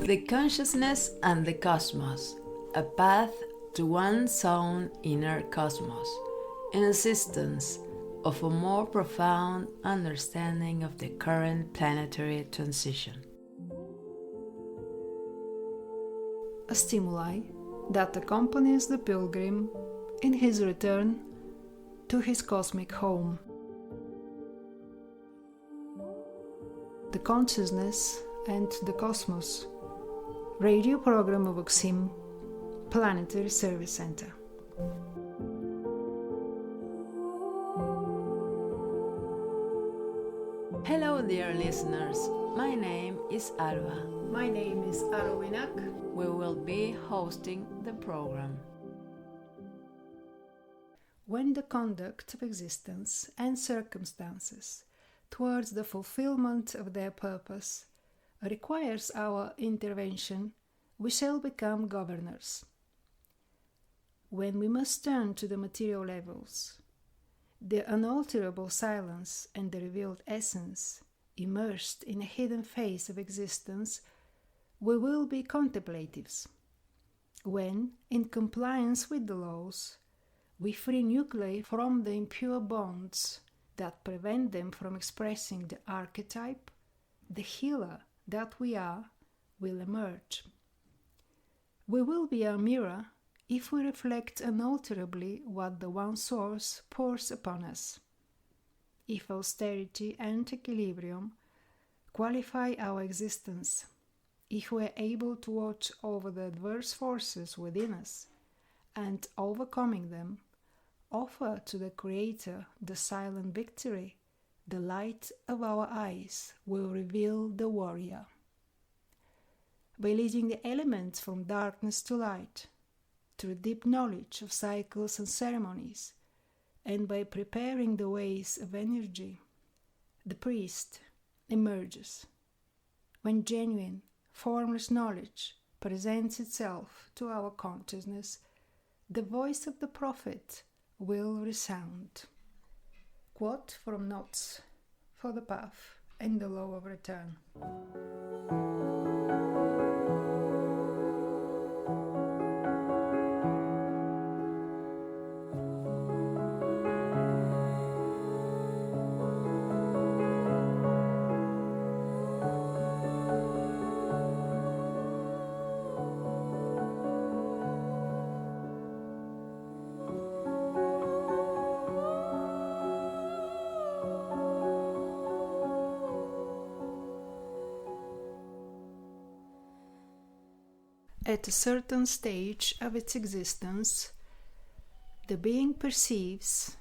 The consciousness and the cosmos, a path to one's own inner cosmos, in assistance of a more profound understanding of the current planetary transition. A stimuli that accompanies the pilgrim in his return to his cosmic home. The Consciousness and the Cosmos, radio program of Uksim Planetary Service Centre. Hello dear listeners, my name is Alba. My name is Arowinak. We will be hosting the program. When the conduct of existence and circumstances towards the fulfillment of their purpose requires our intervention, we shall become governors. When we must turn to the material levels, the unalterable silence and the revealed essence, immersed in a hidden phase of existence, we will be contemplatives. When, in compliance with the laws, we free nuclei from the impure bonds that prevent them from expressing the archetype, the healer that we are will emerge. We will be a mirror if we reflect unalterably what the One Source pours upon us. If austerity and equilibrium qualify our existence, if we are able to watch over the adverse forces within us and, overcoming them, offer to the Creator the silent victory, the light of our eyes will reveal the warrior. By leading the elements from darkness to light, through deep knowledge of cycles and ceremonies, and by preparing the ways of energy, the priest emerges. When genuine, formless knowledge presents itself to our consciousness, the voice of the prophet will resound. Quote from Notes for the Path and the Law of Return. At a certain stage of its existence, the being perceives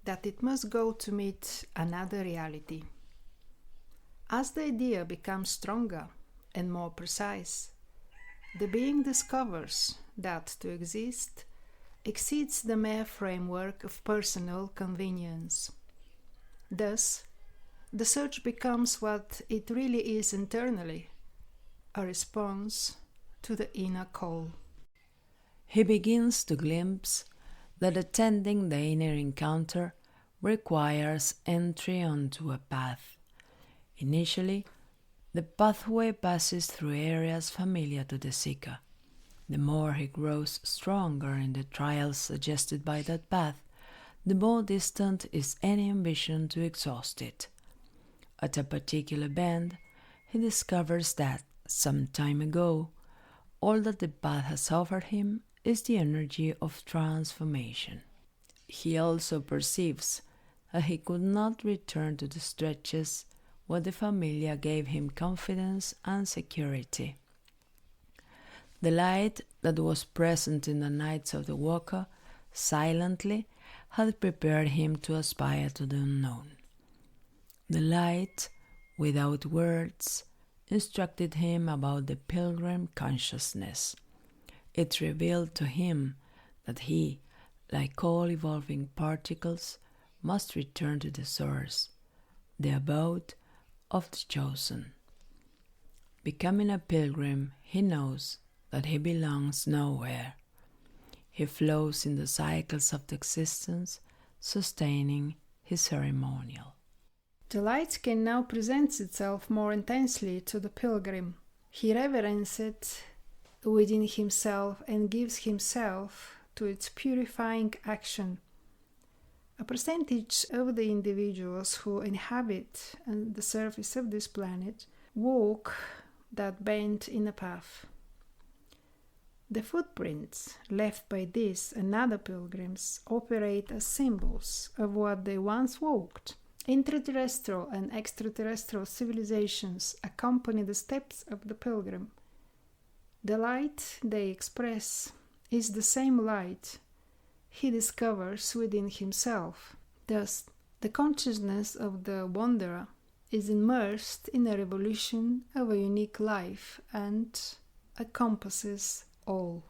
that it must go to meet another reality. As the idea becomes stronger and more precise, the being discovers that to exist exceeds the mere framework of personal convenience. Thus, the search becomes what it really is internally, a response to the inner call. He begins to glimpse that attending the inner encounter requires entry onto a path. Initially, the pathway passes through areas familiar to the seeker. The more he grows stronger in the trials suggested by that path, the more distant is any ambition to exhaust it. At a particular bend, he discovers that, some time ago, all that the path has offered him is the energy of transformation. He also perceives that he could not return to the stretches where the familiar gave him confidence and security. The light that was present in the nights of the walker silently had prepared him to aspire to the unknown. The light, without words, instructed him about the pilgrim consciousness. It revealed to him that he, like all evolving particles, must return to the source, the abode of the chosen. Becoming a pilgrim, he knows that he belongs nowhere. He flows in the cycles of the existence, sustaining his ceremonial. The light can now present itself more intensely to the pilgrim. He reverences it within himself and gives himself to its purifying action. A percentage of the individuals who inhabit the surface of this planet walk that bend in a path. The footprints left by these and other pilgrims operate as symbols of what they once walked. Intraterrestrial and extraterrestrial civilizations accompany the steps of the pilgrim. The light they express is the same light he discovers within himself. Thus, the consciousness of the wanderer is immersed in a revolution of a unique life and encompasses all.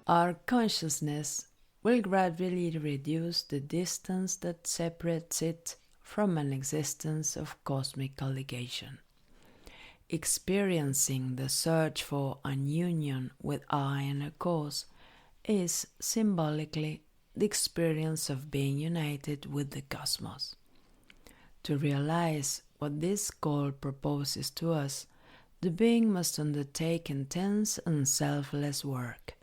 Our consciousness will gradually reduce the distance that separates it from an existence of cosmic ligation. Experiencing the search for an union with I and a cause is symbolically the experience of being united with the cosmos. To realize what this call proposes to us, the being must undertake intense and selfless work.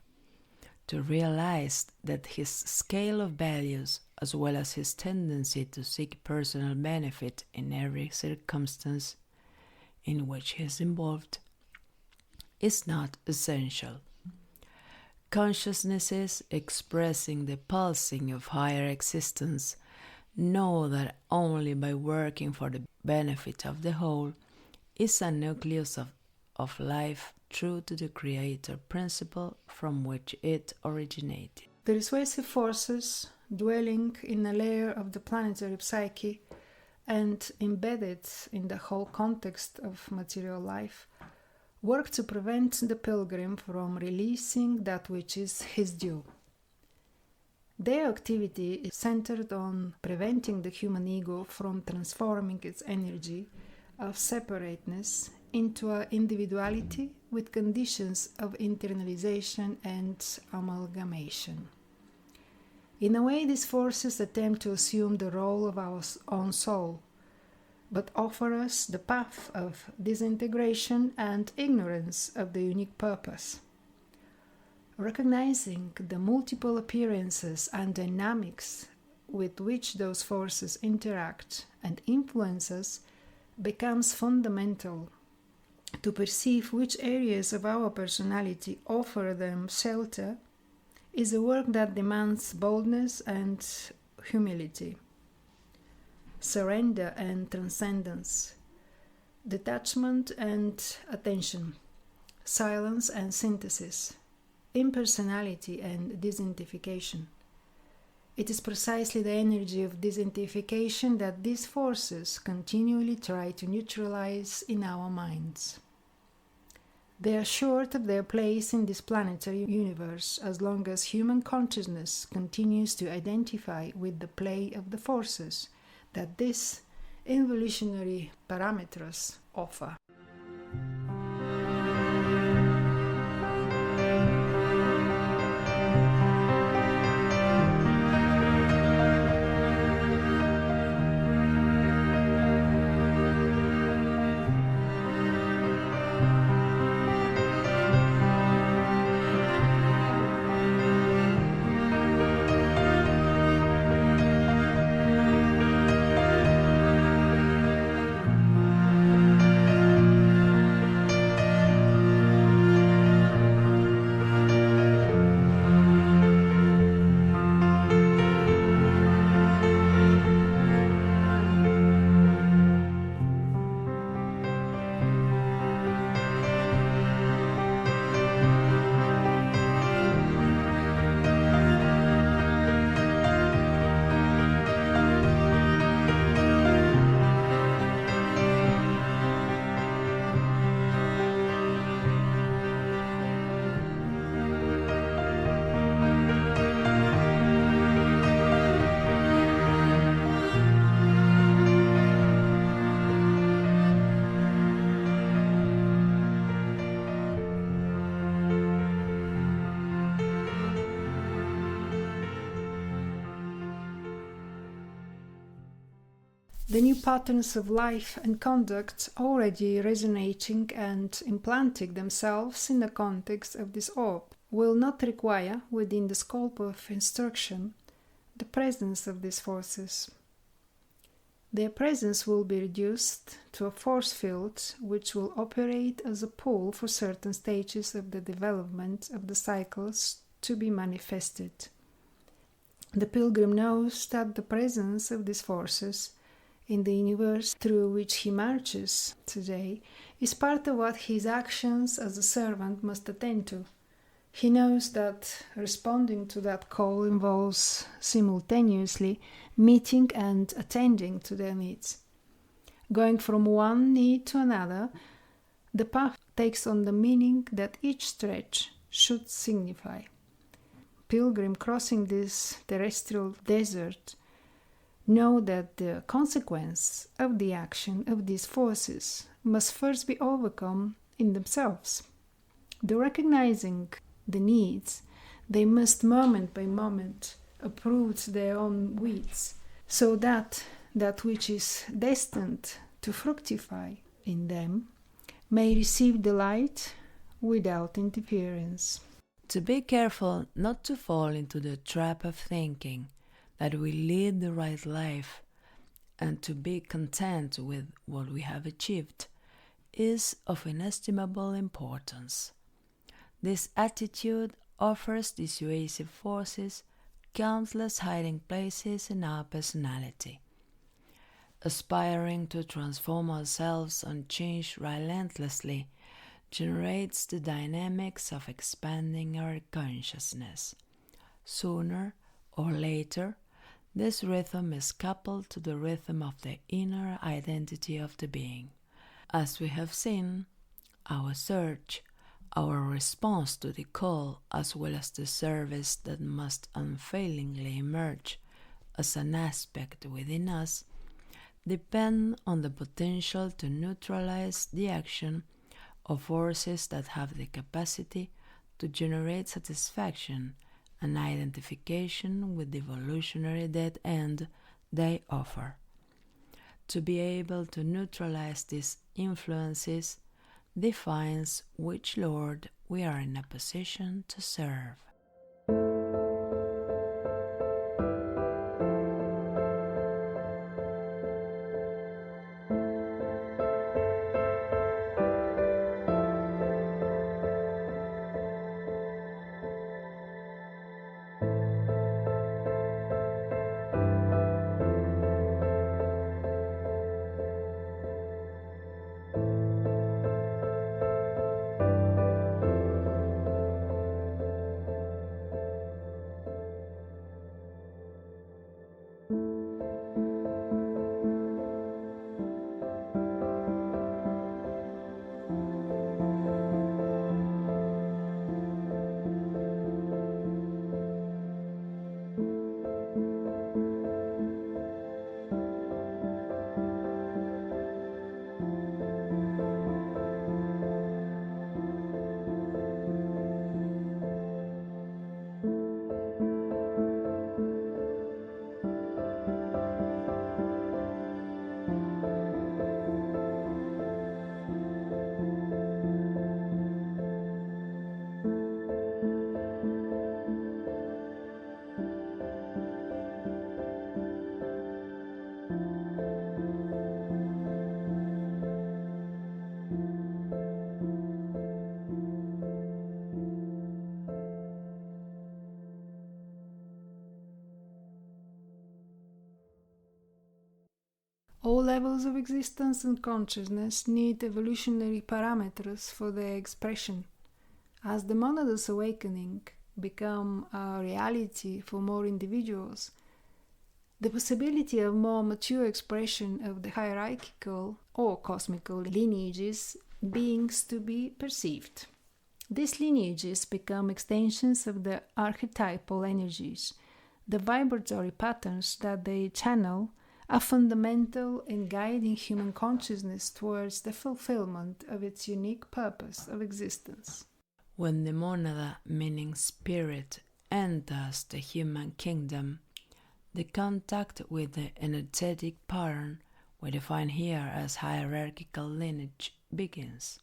To realize that his scale of values, as well as his tendency to seek personal benefit in every circumstance in which he is involved, is not essential. Consciousnesses expressing the pulsing of higher existence know that only by working for the benefit of the whole is a nucleus of life true to the creator principle from which it originated. The persuasive forces dwelling in a layer of the planetary psyche and embedded in the whole context of material life work to prevent the pilgrim from releasing that which is his due. Their activity is centered on preventing the human ego from transforming its energy of separateness into an individuality with conditions of internalization and amalgamation. In a way, these forces attempt to assume the role of our own soul, but offer us the path of disintegration and ignorance of the unique purpose. Recognizing the multiple appearances and dynamics with which those forces interact and influence us becomes fundamental to perceive which areas of our personality offer them shelter is a work that demands boldness and humility, surrender and transcendence, detachment and attention, silence and synthesis, impersonality and disidentification. It is precisely the energy of disidentification that these forces continually try to neutralize in our minds. They are sure of their place in this planetary universe as long as human consciousness continues to identify with the play of the forces that these evolutionary parameters offer. The new patterns of life and conduct already resonating and implanting themselves in the context of this orb will not require, within the scope of instruction, the presence of these forces. Their presence will be reduced to a force field which will operate as a pull for certain stages of the development of the cycles to be manifested. The pilgrim knows that the presence of these forces in the universe through which he marches today is part of what his actions as a servant must attend to. He knows that responding to that call involves simultaneously meeting and attending to their needs. Going from one need to another, the path takes on the meaning that each stretch should signify. Pilgrim crossing this terrestrial desert know that the consequence of the action of these forces must first be overcome in themselves. The recognizing the needs, they must moment by moment uproot their own weeds, so that that which is destined to fructify in them may receive the light without interference. To be careful not to fall into the trap of thinking that we lead the right life and to be content with what we have achieved is of inestimable importance. This attitude offers dissuasive forces countless hiding places in our personality. Aspiring to transform ourselves and change relentlessly generates the dynamics of expanding our consciousness. Sooner or later, this rhythm is coupled to the rhythm of the inner identity of the being. As we have seen, our search, our response to the call, as well as the service that must unfailingly emerge as an aspect within us, depend on the potential to neutralize the action of forces that have the capacity to generate satisfaction and identification with the evolutionary dead end they offer. To be able to neutralize these influences defines which Lord we are in a position to serve. All levels of existence and consciousness need evolutionary parameters for their expression. As the monadas awakening become a reality for more individuals, the possibility of more mature expression of the hierarchical or cosmical lineages beings to be perceived. These lineages become extensions of the archetypal energies. The vibratory patterns that they channel are fundamental in guiding human consciousness towards the fulfillment of its unique purpose of existence. When the monada, meaning spirit, enters the human kingdom, the contact with the energetic pattern we define here as hierarchical lineage, begins.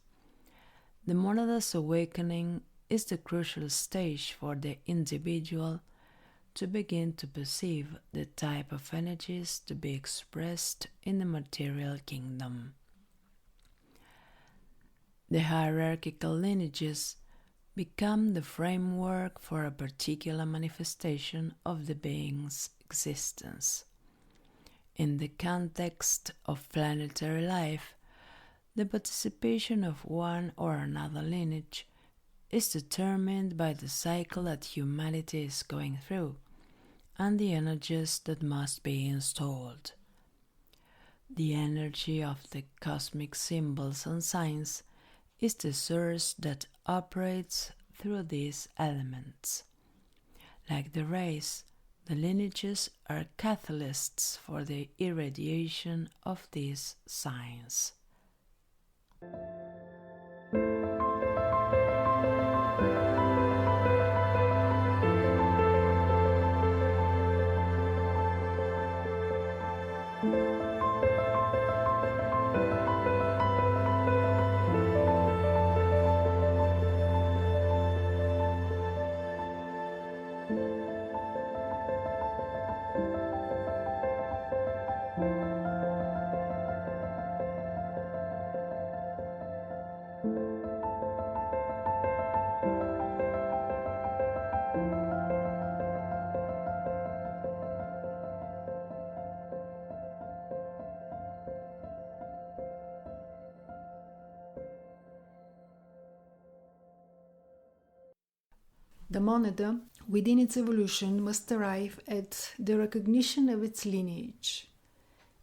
The monadas awakening is the crucial stage for the individual to begin to perceive the type of energies to be expressed in the material kingdom. The hierarchical lineages become the framework for a particular manifestation of the being's existence. In the context of planetary life, the participation of one or another lineage is determined by the cycle that humanity is going through and the energies that must be installed. The energy of the cosmic symbols and signs is the source that operates through these elements. Like the rays, the lineages are catalysts for the irradiation of these signs. The monada, within its evolution, must arrive at the recognition of its lineage.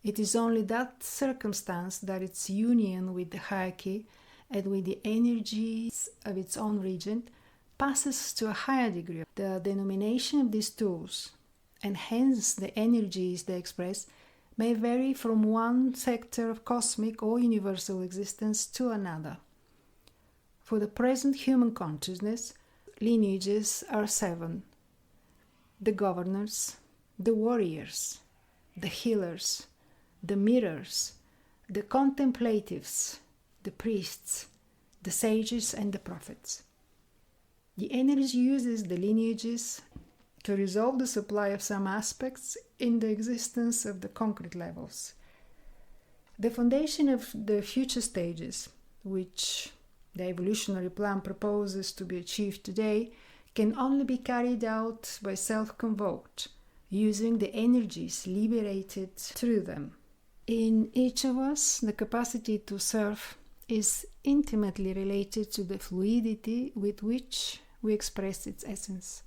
It is only that circumstance that its union with the hierarchy and with the energies of its own region passes to a higher degree. The denomination of these tools, and hence the energies they express, may vary from one sector of cosmic or universal existence to another. For the present human consciousness, lineages are 7: the governors, the warriors, the healers, the mirrors, the contemplatives, the priests, the sages, and the prophets. The energy uses the lineages to resolve the supply of some aspects in the existence of the concrete levels. The foundation of the future stages, which the evolutionary plan proposes to be achieved today, can only be carried out by self-convoked, using the energies liberated through them. In each of us, the capacity to serve is intimately related to the fluidity with which we express its essence.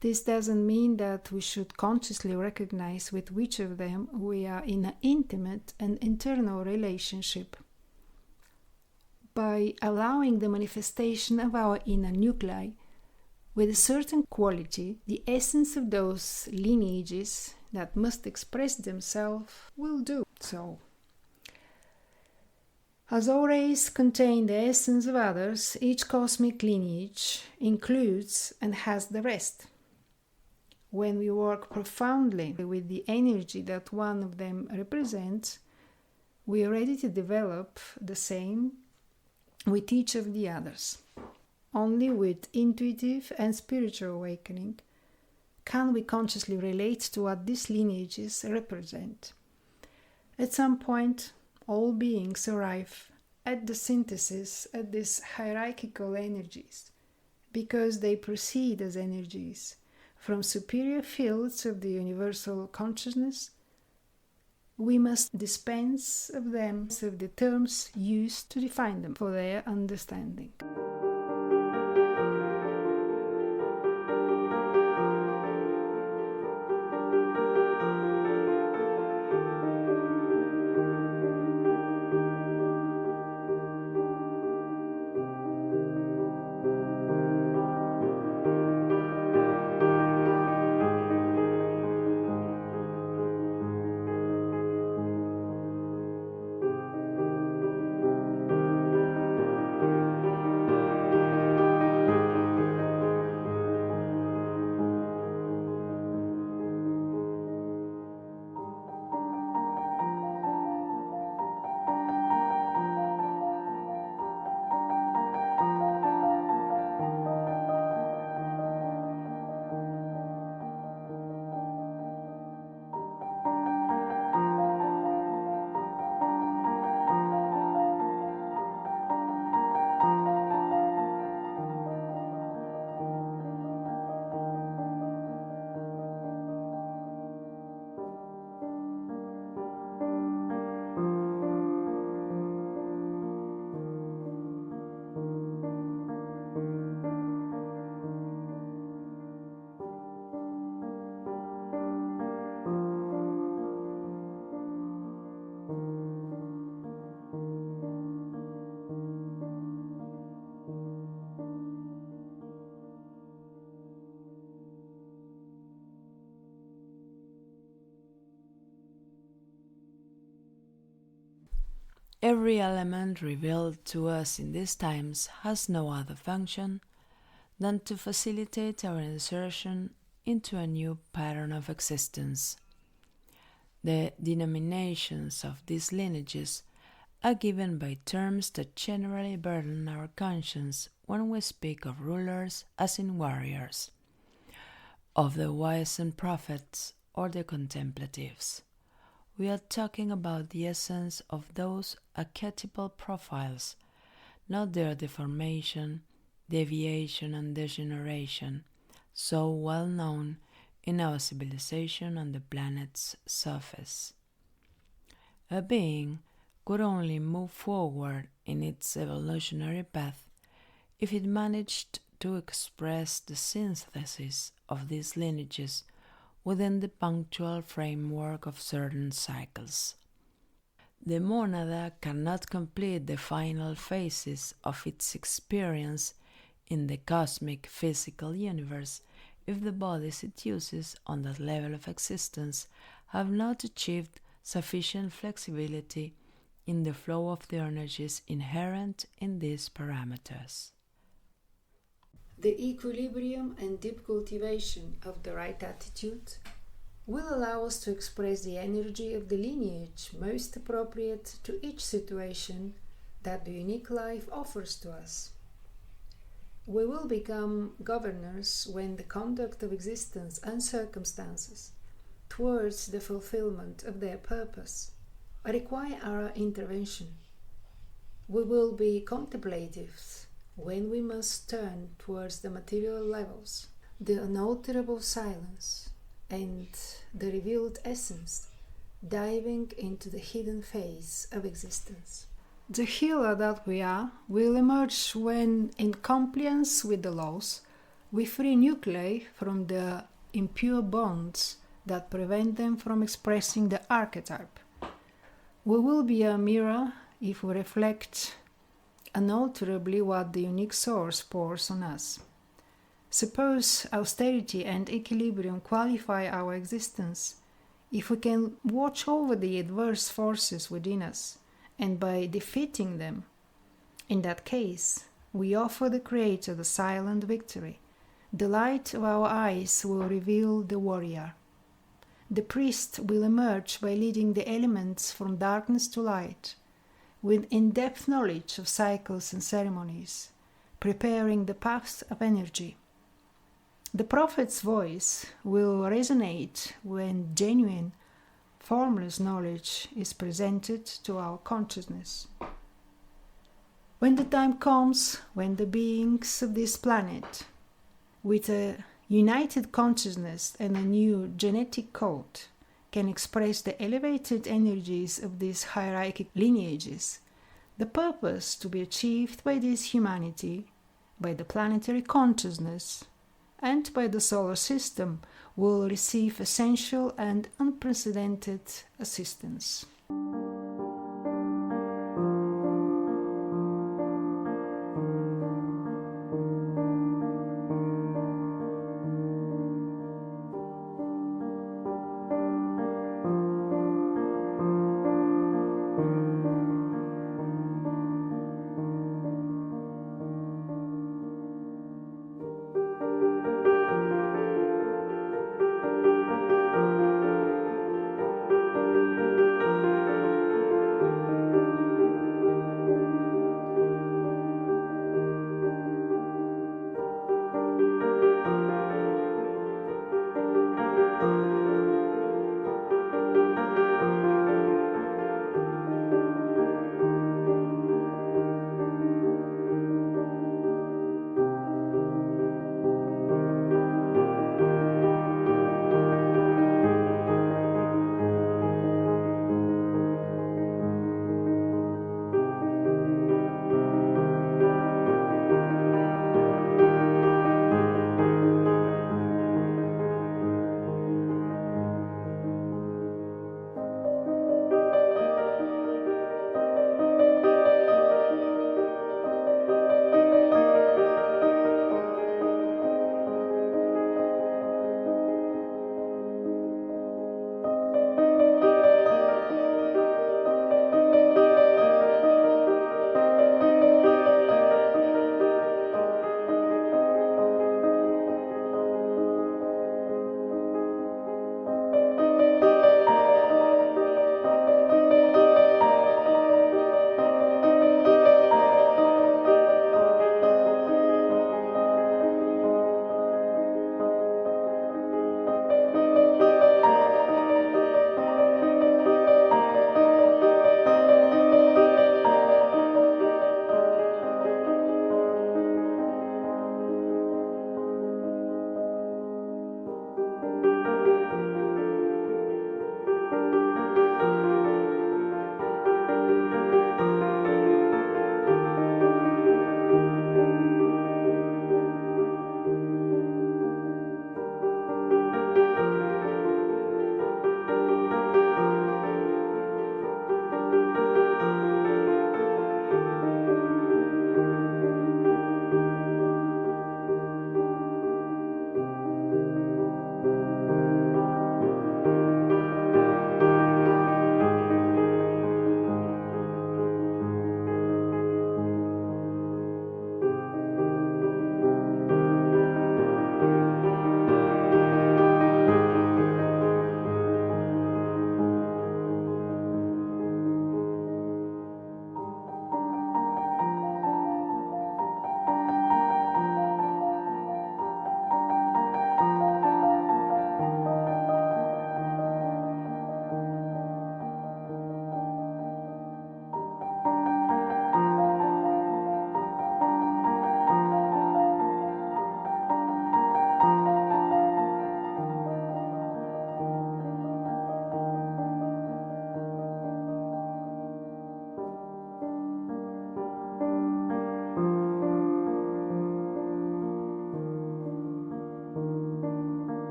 This doesn't mean that we should consciously recognize with which of them we are in an intimate and internal relationship. By allowing the manifestation of our inner nuclei with a certain quality, the essence of those lineages that must express themselves will do so. As all rays contain the essence of others, each cosmic lineage includes and has the rest. When we work profoundly with the energy that one of them represents, we are ready to develop the same with each of the others. Only with intuitive and spiritual awakening can we consciously relate to what these lineages represent. At some point, all beings arrive at the synthesis of these hierarchical energies, because they proceed as energies from superior fields of the universal consciousness. We must dispense of them of the terms used to define them for their understanding. Every element revealed to us in these times has no other function than to facilitate our insertion into a new pattern of existence. The denominations of these lineages are given by terms that generally burden our conscience when we speak of rulers as in warriors, of the wise and prophets or the contemplatives. We are talking about the essence of those archetypal profiles, not their deformation, deviation, and degeneration, so well known in our civilization on the planet's surface. A being could only move forward in its evolutionary path if it managed to express the synthesis of these lineages within the punctual framework of certain cycles. The monada cannot complete the final phases of its experience in the cosmic physical universe if the bodies it uses on that level of existence have not achieved sufficient flexibility in the flow of the energies inherent in these parameters. The equilibrium and deep cultivation of the right attitude will allow us to express the energy of the lineage most appropriate to each situation that the unique life offers to us. We will become governors when the conduct of existence and circumstances towards the fulfillment of their purpose require our intervention. We will be contemplatives when we must turn towards the material levels, the unalterable silence, and the revealed essence, diving into the hidden phase of existence. The healer that we are will emerge when, in compliance with the laws, we free nuclei from the impure bonds that prevent them from expressing the archetype. We will be a mirror if we reflect unalterably what the unique source pours on us. Suppose austerity and equilibrium qualify our existence, if we can watch over the adverse forces within us, and by defeating them, in that case, we offer the Creator the silent victory. The light of our eyes will reveal the warrior. The priest will emerge by leading the elements from darkness to light, with in-depth knowledge of cycles and ceremonies, preparing the path of energy. The prophet's voice will resonate when genuine, formless knowledge is presented to our consciousness. When the time comes when the beings of this planet, with a united consciousness and a new genetic code, can express the elevated energies of these hierarchic lineages, the purpose to be achieved by this humanity, by the planetary consciousness, and by the solar system will receive essential and unprecedented assistance.